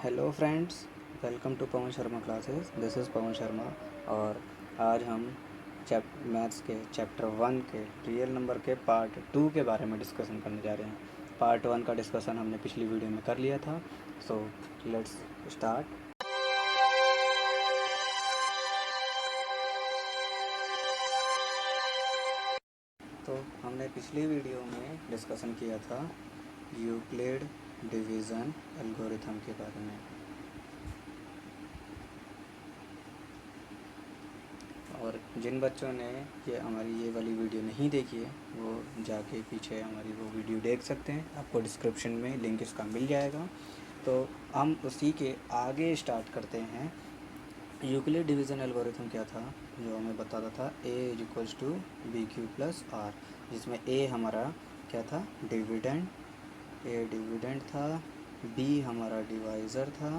Hello friends, welcome to Pawan Sharma classes. This is Pawan Sharma. और आज हम मैथ्स के चैप्टर 1 के रियल नंबर के पार्ट 2 के बारे में डिस्कशन करने जा रहे हैं। पार्ट 1 का डिस्कशन हमने पिछली वीडियो में कर लिया था। So let's start. तो हमने पिछली वीडियो में डिस्कशन किया था यूक्लिड डिवीज़न एल्गोरिथम के बारे में। और जिन बच्चों ने हमारी ये वाली वीडियो नहीं देखी है वो जाके पीछे हमारी वो वीडियो देख सकते हैं। आपको डिस्क्रिप्शन में लिंक इसका मिल जाएगा। तो हम उसी के आगे स्टार्ट करते हैं। यूक्लिड डिवीज़न एल्गोरिथम क्या था, जो हमें बताता था a is equals to b q plus r, जिसमें a हमारा क्या था, डिविडेंड। a डिविडेंड था, b हमारा डिवाइज़र था,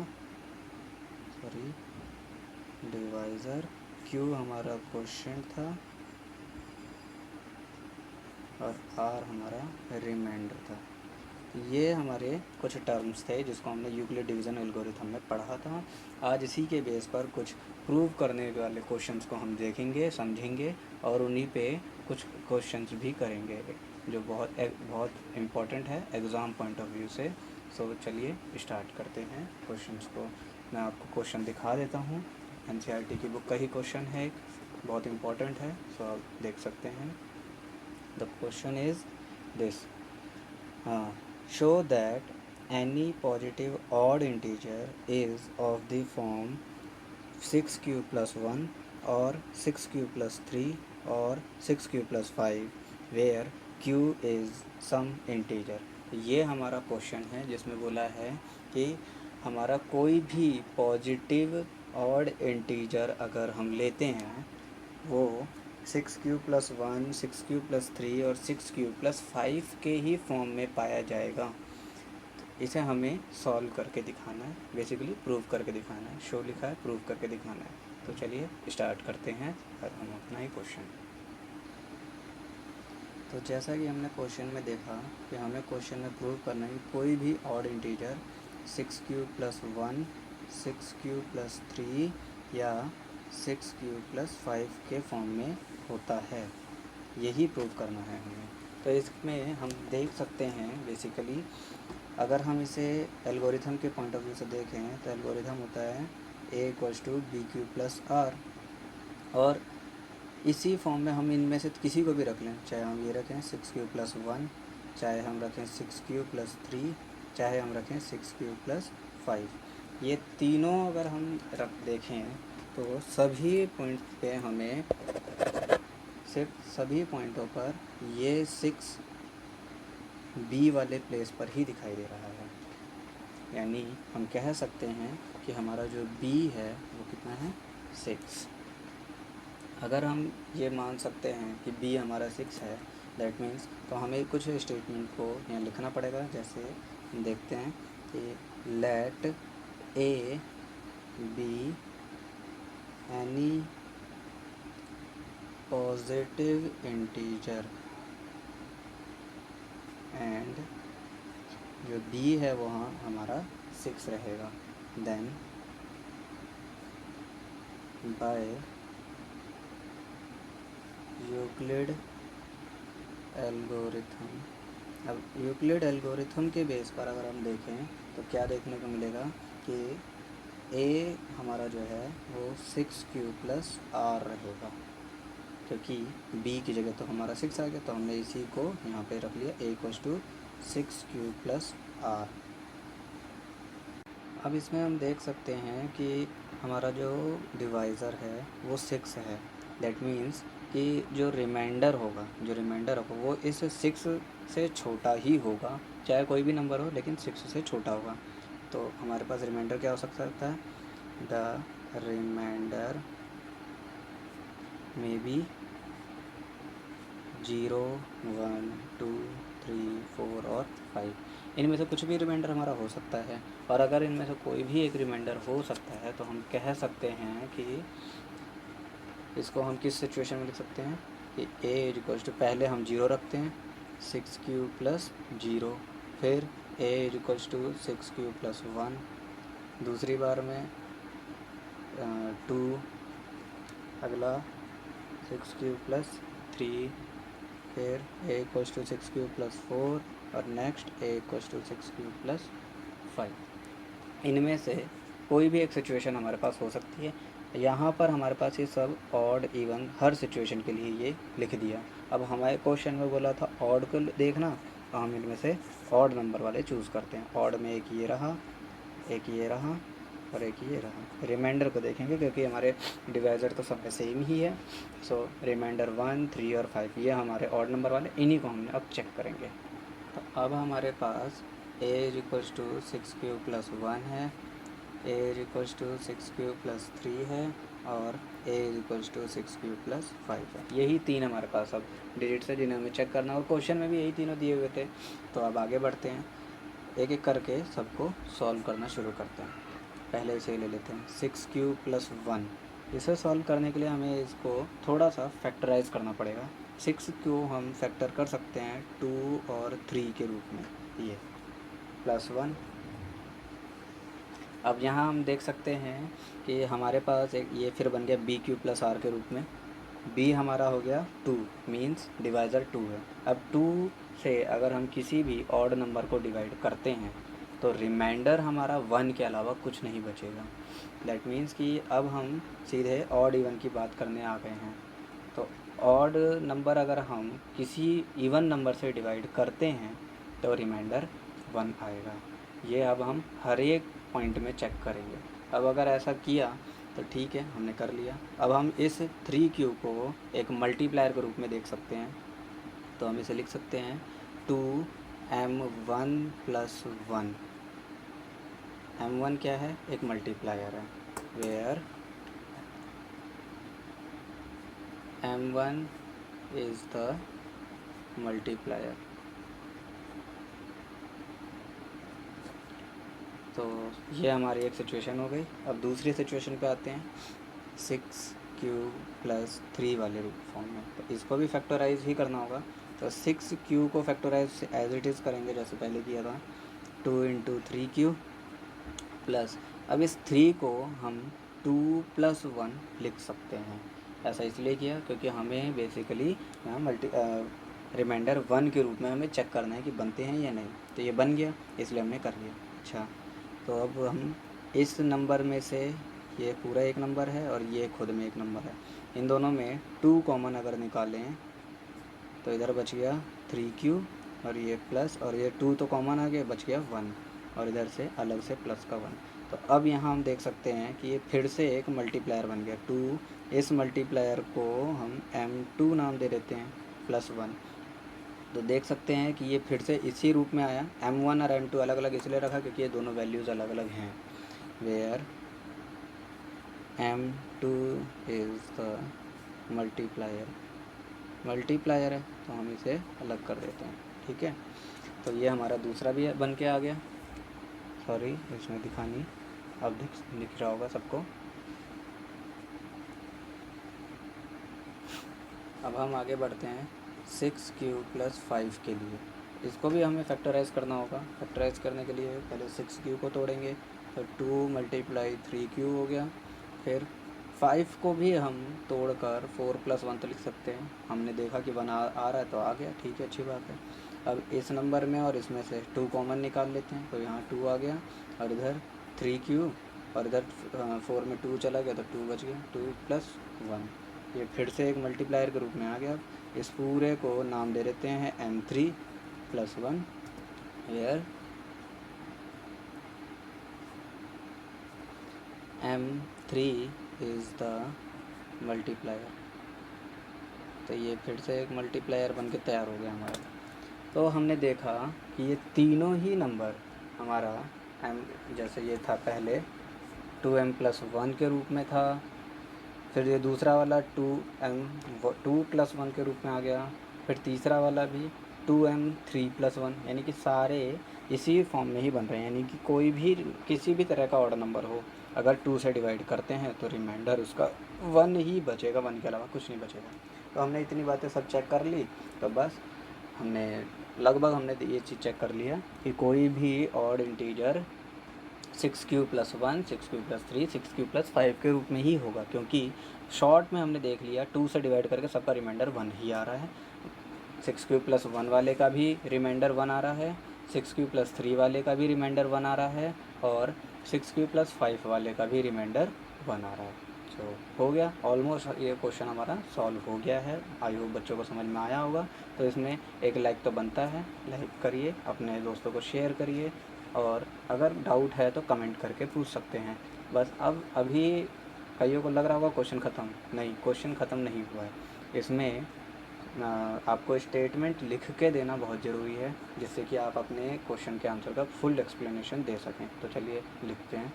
डिवाइज़र, q हमारा क्वोशिएंट था और r हमारा रिमाइंडर था। ये हमारे कुछ टर्म्स थे जिसको हमने यूक्लिड डिवीज़न एल्गोरिथम में पढ़ा था। आज इसी के बेस पर कुछ प्रूव करने वाले क्वेश्चंस को हम देखेंगे, समझेंगे और उन्हीं पे कुछ क्वेश्चंस भी करेंगे जो बहुत इम्पोर्टेंट है एग्ज़ाम पॉइंट ऑफ व्यू से। सो चलिए स्टार्ट करते हैं क्वेश्चंस को। मैं आपको क्वेश्चन दिखा देता हूँ। एनसीईआरटी की बुक का ही क्वेश्चन है, एक बहुत इम्पोर्टेंट है, सो आप देख सकते हैं। The question is this, show that any positive odd integer is of the form 6q plus 1 or 6q plus 3 or 6q plus 5 where q is some integer। ये हमारा क्वेश्चन है जिसमें बोला है कि हमारा कोई भी पॉजिटिव ऑड इंटीजर अगर हम लेते हैं वो 6q प्लस 1, 6q प्लस 3 और 6q प्लस 5 के ही फॉर्म में पाया जाएगा। इसे हमें सॉल्व करके दिखाना है, बेसिकली प्रूव करके दिखाना है। शो लिखा है, प्रूव करके दिखाना है। तो चलिए स्टार्ट करते हैं और हम अपना ही क्वेश्चन। तो जैसा कि हमने क्वेश्चन में देखा कि हमें क्वेश्चन में प्रूव करना है कि कोई भी odd integer 6q plus 1, 6q plus 3 या 6q प्लस 5 के फॉर्म में होता है, यही प्रूव करना है हमें। तो इसमें हम देख सकते हैं बेसिकली, अगर हम इसे एल्गोरिथम के पॉइंट ऑफ व्यू से देखें तो एल्गोरिथम होता है a equals to b q plus r. और इसी फॉर्म में हम इनमें से किसी को भी रख लें, चाहे हम ये रखें 6q प्लस 1, चाहे हम रखें 6q प्लस 3, चाहे हम रखें 6q प्लस 5। ये तीनों अगर हम रख देखें तो सभी पॉइंट पे हमें सिर्फ सभी पॉइंटों पर ये 6 बी वाले प्लेस पर ही दिखाई दे रहा है। यानी हम कह सकते हैं कि हमारा जो b है वो कितना है, 6। अगर हम ये मान सकते हैं कि b हमारा 6 है, दैट मीन्स तो हमें कुछ स्टेटमेंट को यहाँ लिखना पड़ेगा। जैसे हम देखते हैं कि let a be any positive integer and जो b है वहाँ हमारा 6 रहेगा। Then by Euclid algorithm. अब यूक्लिड एल्गोरिथम के बेस पर अगर हम देखें तो क्या देखने को मिलेगा कि a हमारा जो है वो 6q प्लस आर रहेगा, क्योंकि b की जगह तो हमारा 6 आ गया, तो हमने इसी को यहाँ पे रख लिया a equals to 6q plus r. अब इसमें हम देख सकते हैं कि हमारा जो डिवाइज़र है वो 6 है। दैट मीन्स कि जो रिमाइंडर होगा वो इस 6 से छोटा ही होगा, चाहे कोई भी नंबर हो लेकिन 6 से छोटा होगा। तो हमारे पास रिमाइंडर क्या हो सकता है, द रिमाइंडर मे बी 0, 1, 2, 3, 4 और 5। इनमें से कुछ भी रिमाइंडर हमारा हो सकता है। और अगर इनमें से कोई भी एक रिमाइंडर हो सकता है तो हम कह सकते हैं कि इसको हम किस सिचुएशन में लिख सकते हैं कि a इज इक्वल्स टू, पहले हम 0 रखते हैं, 6q प्लस 0, फिर a is equals to 6q plus 1, दूसरी बार में 2, अगला 6³ + 3, फिर a = 6³ + 4 और नेक्स्ट a = 6³ + 5। इनमें से कोई भी एक सिचुएशन हमारे पास हो सकती है। यहाँ पर हमारे पास ये सब ऑड इवन हर सिचुएशन के लिए ये लिख दिया। अब हमारे क्वेश्चन में बोला था ऑड को देखना, तो हम इनमें से ऑड नंबर वाले चूज़ करते हैं। ऑड में एक ये रहा, एक ये रहा और एक ये रहा। रिमाइंडर को देखेंगे क्योंकि हमारे डिवाइज़र तो सब में सेम ही है। सो रिमाइंडर 1, 3 और 5 ये हमारे ऑड नंबर वाले, इन्हीं को हमने अब चेक करेंगे। तो अब हमारे पास a = 6³ + 1 है, a = 6³ + 3 है और a = 6³ + 5 है। यही तीन हमारे पास अब डिजिट्स है जिन्हें हमें चेक करना, और क्वेश्चन में भी यही तीनों दिए हुए थे। तो अब आगे बढ़ते हैं, एक एक करके सबको सॉल्व करना शुरू करते हैं। पहले इसे ले लेते हैं 6³ + 1। इसे सॉल्व करने के लिए हमें इसको थोड़ा सा फैक्टराइज करना पड़ेगा। 6 को हम फैक्टर कर सकते हैं 2 और 3 के रूप में, ये +1। अब यहाँ हम देख सकते हैं कि हमारे पास एक ये फिर बन गया b³ + r के रूप में। b हमारा हो गया 2, मीन्स डिवाइज़र 2 है। अब 2 से अगर हम किसी भी ऑड नंबर को डिवाइड करते हैं तो रिमाइंडर हमारा 1 के अलावा कुछ नहीं बचेगा। दैट मीन्स कि अब हम सीधे ऑड इवन की बात करने आ गए हैं। तो ऑड नंबर अगर हम किसी इवन नंबर से डिवाइड करते हैं तो रिमाइंडर 1 आएगा। ये अब हम हर एक पॉइंट में चेक करेंगे। अब अगर ऐसा किया तो ठीक है, हमने कर लिया। अब हम इस 3³ को एक मल्टीप्लायर के रूप में देख सकते हैं। तो हम इसे लिख सकते हैं 2m1 + 1। m1 क्या है? एक मल्टीप्लायर है, where m1 is the multiplier. तो ये हमारी एक सिचुएशन हो गई। अब दूसरी सिचुएशन पे आते हैं 6³ + 3 वाले रूप फॉर्म में। तो इसको भी फैक्टराइज ही करना होगा। तो 6³ को फैक्टराइज एज इट इज़ करेंगे जैसे पहले किया था, 2 × 3³ प्लस, अब इस 3 को हम 2 + 1 लिख सकते हैं। ऐसा इसलिए किया क्योंकि हमें बेसिकली यहाँ रिमाइंडर 1 के रूप में हमें चेक करना है कि बनते हैं या नहीं। तो ये बन गया, इसलिए हमने कर लिया। अच्छा, तो अब हम इस नंबर में से, ये पूरा एक नंबर है और ये खुद में एक नंबर है, इन दोनों में 2 कॉमन अगर निकालें तो इधर बच गया 3³ और ये प्लस, और ये 2 तो कॉमन आ गया, बच गया 1 और इधर से अलग से प्लस का 1। तो अब यहाँ हम देख सकते हैं कि ये फिर से एक मल्टीप्लायर बन गया 2। इस मल्टीप्लायर को हम m2 नाम दे देते हैं +1। तो देख सकते हैं कि ये फिर से इसी रूप में आया। m1 और m2 अलग अलग इसलिए रखा क्योंकि ये दोनों वैल्यूज़ अलग अलग हैं। Where m2 is the multiplier है, तो हम इसे अलग कर देते हैं। ठीक है, तो ये हमारा दूसरा भी बन के आ गया। सॉरी, इसमें दिखा नहीं, अब दिख रहा होगा सबको। अब हम आगे बढ़ते हैं 6³ + 5 के लिए। इसको भी हमें फैक्टराइज करना होगा। फैक्टराइज करने के लिए पहले 6³ को तोड़ेंगे तो 2 × 3³ हो गया। फिर 5 को भी हम तोड़कर 4 + 1 तो लिख सकते हैं। हमने देखा कि 1 आ रहा है तो आ गया, ठीक है, अच्छी बात है। अब इस नंबर में और इसमें से 2 कॉमन निकाल लेते हैं, तो यहाँ 2 आ गया और इधर 3³ और इधर 4 में 2 चला गया तो 2 बच गया, 2 + 1। ये फिर से एक मल्टीप्लायर के रूप में आ गया। इस पूरे को नाम दे देते हैं m3 + 1, where m3 is the multiplier. तो ये फिर से एक मल्टीप्लायर बन के तैयार हो गया हमारा। तो हमने देखा कि ये तीनों ही नंबर हमारा जैसे ये था पहले 2m + 1 के रूप में था, फिर ये दूसरा वाला 2 + 1 के रूप में आ गया, फिर तीसरा वाला भी 2m 3 + 1, यानी कि सारे इसी फॉर्म में ही बन रहे हैं। यानी कि कोई भी किसी भी तरह का ऑड नंबर हो, अगर 2 से डिवाइड करते हैं तो रिमाइंडर उसका 1 ही बचेगा, 1 के अलावा कुछ नहीं बचेगा। तो हमने इतनी बातें सब चेक कर ली। तो बस हमने लगभग ये चीज़ चेक कर लिया कि कोई भी odd integer 6 q plus 1, 6 q plus 3, 6 q plus 5 के रूप में ही होगा, क्योंकि शॉर्ट में हमने देख लिया 2 से डिवाइड करके सबका रिमाइंडर 1 ही आ रहा है। 6 क्यू प्लस 1 वाले का भी रिमाइंडर 1 आ रहा है, 6 क्यू प्लस 3 वाले का भी रिमाइंडर 1 आ रहा है, और 6 क्यू प्लस 5 वाले का भी रिमाइंडर 1 आ रहा है। तो हो गया, ऑलमोस्ट ये क्वेश्चन हमारा सॉल्व हो गया है। आई होप बच्चों को समझ में आया होगा। तो इसमें एक लाइक तो बनता है, लाइक करिए, अपने दोस्तों को शेयर करिए, और अगर डाउट है तो कमेंट करके पूछ सकते हैं। बस अब अभी कईयों को लग रहा होगा क्वेश्चन ख़त्म, नहीं, क्वेश्चन ख़त्म नहीं हुआ है। इसमें आपको स्टेटमेंट लिख के देना बहुत ज़रूरी है, जिससे कि आप अपने क्वेश्चन के आंसर का फुल एक्सप्लेनेशन दे सकें। तो चलिए लिखते हैं।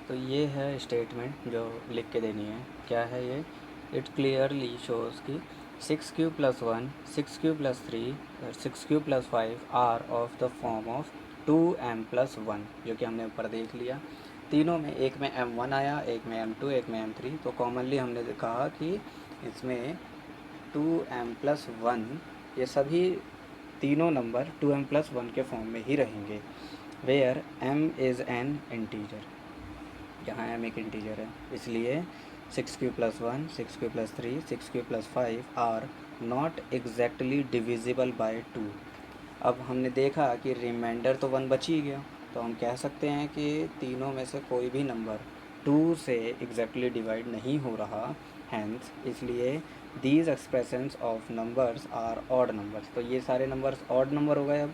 तो ये है स्टेटमेंट जो लिख के देनी है। क्या है ये? इट क्लियरली शोज़ कि 6 क्यू प्लस 1, 6 क्यू प्लस 3 और 6 q plus 5 r of the form of 2m plus 1, जो कि हमने ऊपर देख लिया। तीनों में, एक में m1 आया, एक में m2, एक में m3, तो कॉमनली हमने कहा कि इसमें 2m प्लस 1, ये सभी तीनों नंबर 2m प्लस 1 के फॉर्म में ही रहेंगे। Where m is an integer, जहाँ m एक इंटीजर है, इसलिए 6 q plus 1, 6 q plus 3, 6 q plus 5 r not exactly divisible by 2। अब हमने देखा कि रिमाइंडर तो 1 बच ही गया, तो हम कह सकते हैं कि तीनों में से कोई भी नंबर 2 से एग्जैक्टली डिवाइड नहीं हो रहा, हैंस इसलिए these expressions of numbers are odd numbers. तो ये सारे नंबर्स ऑड नंबर हो गए अब।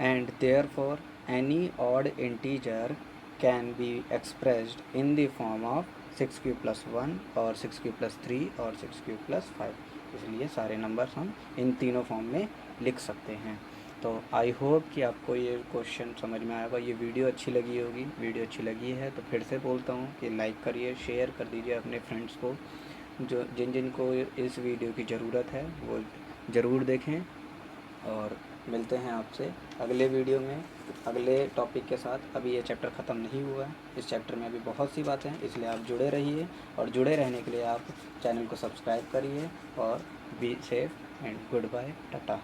And therefore any odd integer can be expressed in the form of 6 q plus 1 और 6 क्यू प्लस 3 और 6 क्यू प्लस 5। इसलिए सारे नंबर्स हम इन तीनों फॉर्म में लिख सकते हैं। तो आई होप कि आपको ये क्वेश्चन समझ में आएगा। ये वीडियो अच्छी लगी होगी। वीडियो अच्छी लगी है तो फिर से बोलता हूँ कि लाइक करिए, शेयर कर दीजिए अपने फ्रेंड्स को। जो जिन को इस वीडियो की ज़रूरत है वो ज़रूर देखें, और मिलते हैं आपसे अगले वीडियो में अगले टॉपिक के साथ। अभी ये चैप्टर ख़त्म नहीं हुआ है, इस चैप्टर में अभी बहुत सी बातें हैं, इसलिए आप जुड़े रहिए, और जुड़े रहने के लिए आप चैनल को सब्सक्राइब करिए। और be safe and goodbye, Tata.